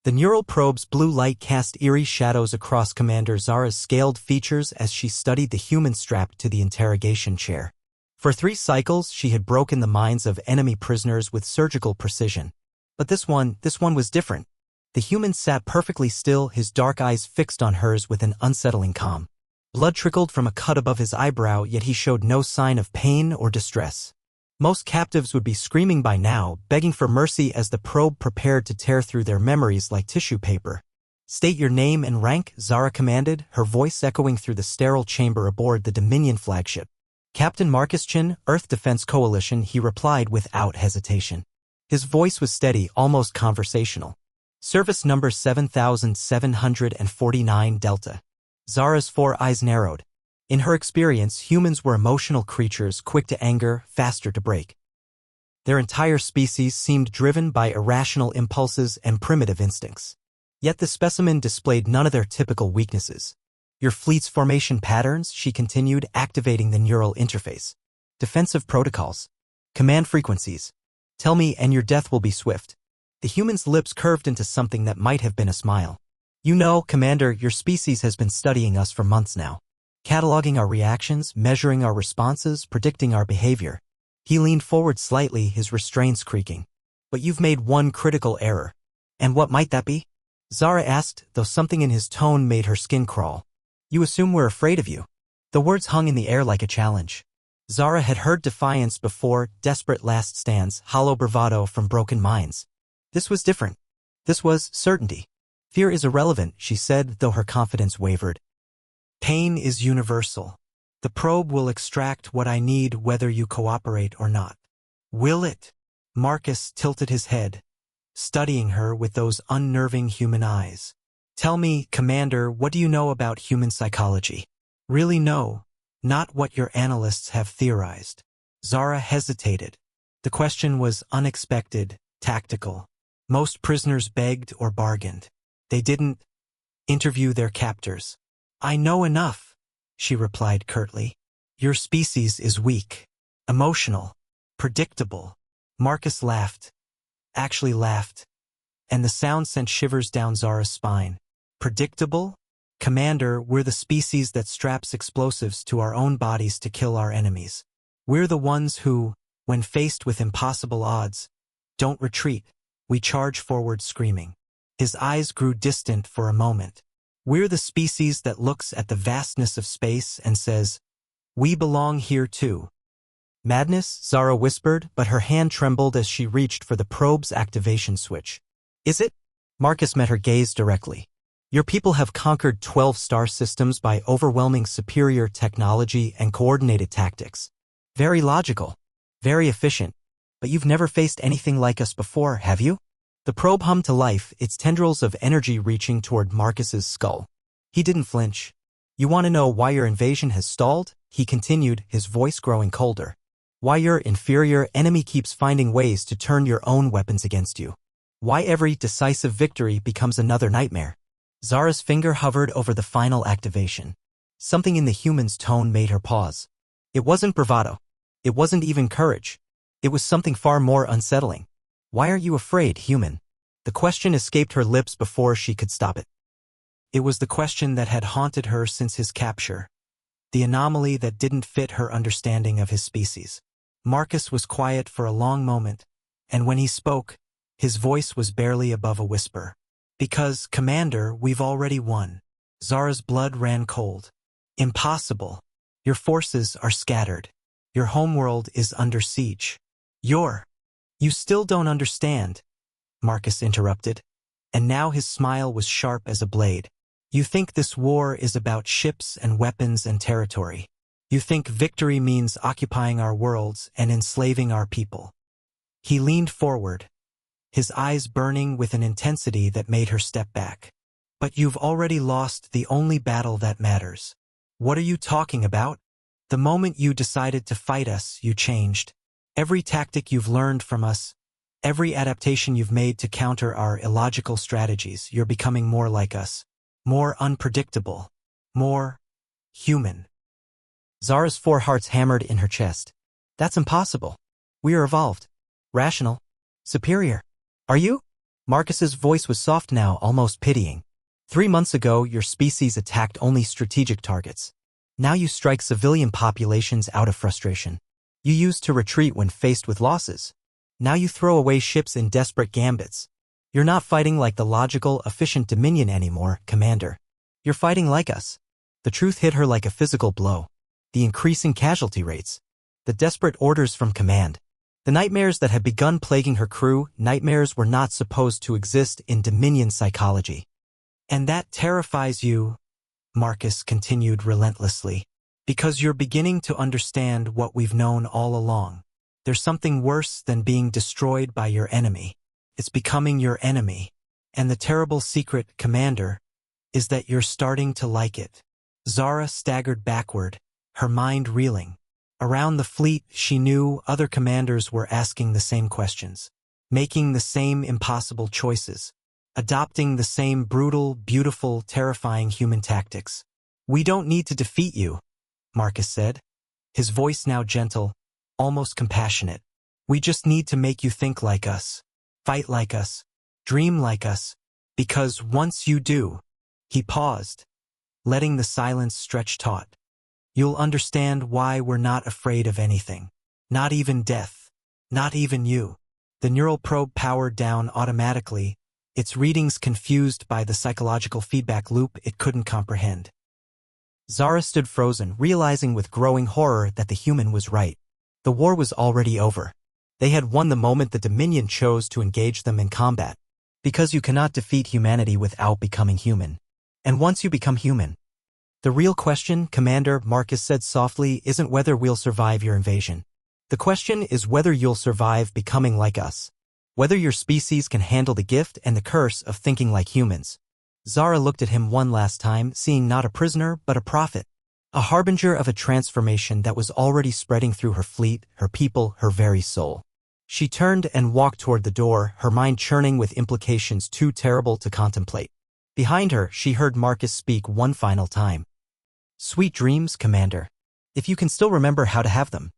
The neural probe's blue light cast eerie shadows across Commander Zara's scaled features as she studied the human strapped to the interrogation chair. For 3 cycles, she had broken the minds of enemy prisoners with surgical precision. But this one was different. The human sat perfectly still, his dark eyes fixed on hers with an unsettling calm. Blood trickled from a cut above his eyebrow, yet he showed no sign of pain or distress. Most captives would be screaming by now, begging for mercy as the probe prepared to tear through their memories like tissue paper. "State your name and rank," Zara commanded, her voice echoing through the sterile chamber aboard the Dominion flagship. "Captain Marcus Chin, Earth Defense Coalition," he replied without hesitation. His voice was steady, almost conversational. "Service number 7749 Delta." Zara's 4 eyes narrowed. In her experience, humans were emotional creatures, quick to anger, faster to break. Their entire species seemed driven by irrational impulses and primitive instincts. Yet the specimen displayed none of their typical weaknesses. "Your fleet's formation patterns," she continued, activating the neural interface. "Defensive protocols. Command frequencies. Tell me and your death will be swift." The human's lips curved into something that might have been a smile. "You know, Commander, your species has been studying us for months now. Cataloging our reactions, measuring our responses, predicting our behavior." He leaned forward slightly, his restraints creaking. "But you've made one critical error." "And what might that be?" Zara asked, though something in his tone made her skin crawl. "You assume we're afraid of you." The words hung in the air like a challenge. Zara had heard defiance before, desperate last stands, hollow bravado from broken minds. This was different. This was certainty. "Fear is irrelevant," she said, though her confidence wavered. "Pain is universal. The probe will extract what I need whether you cooperate or not." "Will it?" Marcus tilted his head, studying her with those unnerving human eyes. "Tell me, Commander, what do you know about human psychology? Really know, not what your analysts have theorized." Zara hesitated. The question was unexpected, tactical. Most prisoners begged or bargained. They didn't interview their captors. "I know enough," she replied curtly. "Your species is weak, emotional, predictable." Marcus laughed. Actually laughed. And the sound sent shivers down Zara's spine. "Predictable? Commander, we're the species that straps explosives to our own bodies to kill our enemies. We're the ones who, when faced with impossible odds, don't retreat. We charge forward screaming." His eyes grew distant for a moment. "We're the species that looks at the vastness of space and says, 'We belong here too.'" "Madness," Zara whispered, but her hand trembled as she reached for the probe's activation switch. "Is it?" Marcus met her gaze directly. "Your people have conquered 12 star systems by overwhelming superior technology and coordinated tactics. Very logical. Very efficient. But you've never faced anything like us before, have you?" The probe hummed to life, its tendrils of energy reaching toward Marcus's skull. He didn't flinch. "You want to know why your invasion has stalled?" he continued, his voice growing colder. "Why your inferior enemy keeps finding ways to turn your own weapons against you. Why every decisive victory becomes another nightmare." Zara's finger hovered over the final activation. Something in the human's tone made her pause. It wasn't bravado. It wasn't even courage. It was something far more unsettling. "Why are you afraid, human?" The question escaped her lips before she could stop it. It was the question that had haunted her since his capture, the anomaly that didn't fit her understanding of his species. Marcus was quiet for a long moment, and when he spoke, his voice was barely above a whisper. "Because, Commander, we've already won." Zara's blood ran cold. "Impossible. Your forces are scattered. Your homeworld is under siege. You still don't understand," Marcus interrupted, and now his smile was sharp as a blade. "You think this war is about ships and weapons and territory. You think victory means occupying our worlds and enslaving our people." He leaned forward, his eyes burning with an intensity that made her step back. "But you've already lost the only battle that matters." "What are you talking about?" "The moment you decided to fight us, you changed. Every tactic you've learned from us, every adaptation you've made to counter our illogical strategies, you're becoming more like us. More unpredictable. More human." Zara's 4 hearts hammered in her chest. "That's impossible. We are evolved. Rational. Superior. Are you?" Marcus's voice was soft now, almost pitying. 3 months ago, your species attacked only strategic targets. Now you strike civilian populations out of frustration. You used to retreat when faced with losses. Now you throw away ships in desperate gambits. You're not fighting like the logical, efficient Dominion anymore, Commander. You're fighting like us. The truth hit her like a physical blow. The increasing casualty rates. The desperate orders from command. The nightmares that had begun plaguing her crew, nightmares were not supposed to exist in Dominion psychology. And that terrifies you, Marcus continued relentlessly, because you're beginning to understand what we've known all along. There's something worse than being destroyed by your enemy. It's becoming your enemy. And the terrible secret, Commander, is that you're starting to like it. Zara staggered backward, her mind reeling. Around the fleet, she knew other commanders were asking the same questions, making the same impossible choices, adopting the same brutal, beautiful, terrifying human tactics. We don't need to defeat you, Marcus said, his voice now gentle, almost compassionate. We just need to make you think like us, fight like us, dream like us, because once you do, he paused, letting the silence stretch taut. You'll understand why we're not afraid of anything. Not even death. Not even you. The neural probe powered down automatically, its readings confused by the psychological feedback loop it couldn't comprehend. Zara stood frozen, realizing with growing horror that the human was right. The war was already over. They had won the moment the Dominion chose to engage them in combat. Because you cannot defeat humanity without becoming human. And once you become human, the real question, Commander, Marcus said softly, isn't whether we'll survive your invasion. The question is whether you'll survive becoming like us. Whether your species can handle the gift and the curse of thinking like humans. Zara looked at him one last time, seeing not a prisoner but a prophet. A harbinger of a transformation that was already spreading through her fleet, her people, her very soul. She turned and walked toward the door, her mind churning with implications too terrible to contemplate. Behind her, she heard Marcus speak one final time. Sweet dreams, Commander. If you can still remember how to have them.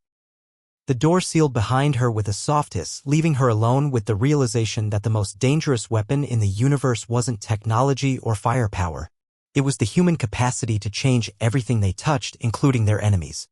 The door sealed behind her with a soft hiss, leaving her alone with the realization that the most dangerous weapon in the universe wasn't technology or firepower. It was the human capacity to change everything they touched, including their enemies.